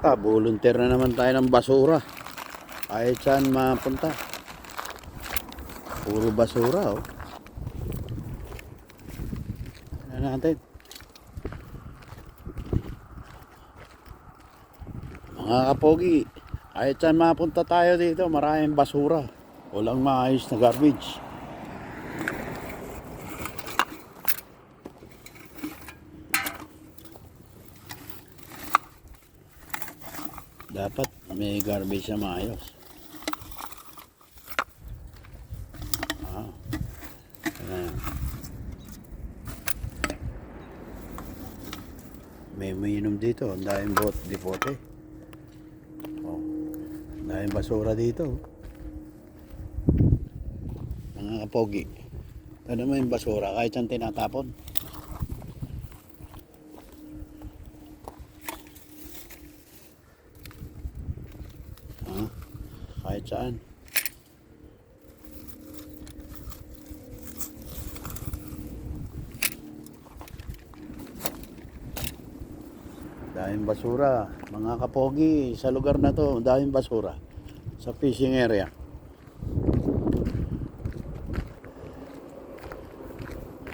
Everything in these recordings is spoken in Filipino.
Volunteer na naman tayo ng basura. Kahit saan mapunta. Puro basura, oh. Ano natin? Mga kapogi, kahit saan mapunta tayo dito, maraming basura. Walang maayos na garbage. Dapat may garbage na maayos. Ayan. May umiinom dito. Ang daming depote. Oh, ang daming basura dito. Mga kapogi. Ito naman yung basura. Kahit saan tinatapon. Kahit saan. Daming basura. Mga kapogi, sa lugar na to, daming basura. Sa fishing area.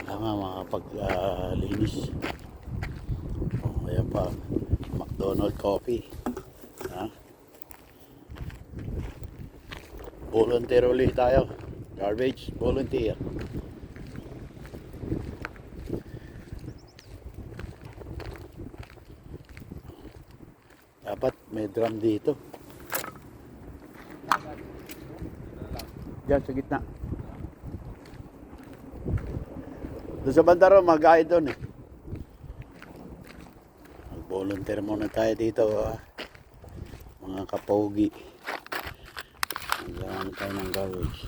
Kaya makapag-linis. Ayan pa. McDonald's coffee. Volunteer ulit tayo. Garbage, volunteer. Dapat may drum dito. Diyan sa gitna. Doon sa banda ro, mag-aay doon eh. Mag-volunteer muna tayo dito, mga kapogi. Maglaan tayo ng garbage.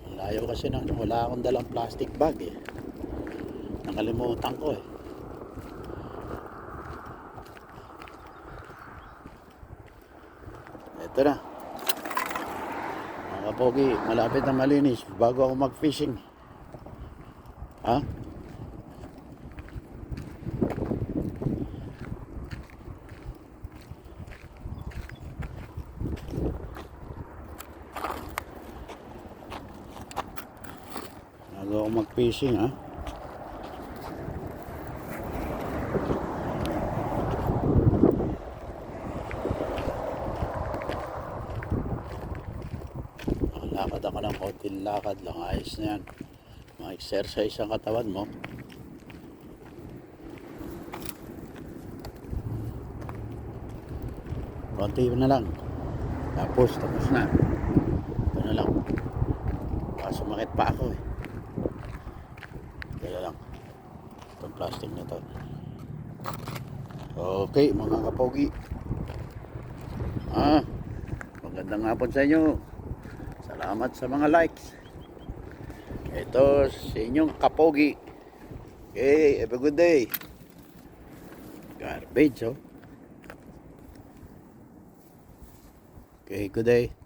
Ang layo kasi na, wala akong dalang plastic bag eh. Nakalimutan ko eh. Ito na. Mga kapogi, malapit na malinis bago ako mag-fishing. Ha? Bago ako mag-fishing, ha? Lakad ako ng konting lakad lang, ayos na yan. Ma-exercise ang katawan mo. Konti na lang. Tapos na. Ito na lang. Baka sumakit pa ako eh. Kaya lang. Itong plastic na to. Okay, mga kapogi. Magandang hapon sa inyo. Salamat sa mga likes. Ito sa inyong kapogi. Okay, have a good day. Garbage, oh. Okay, good day.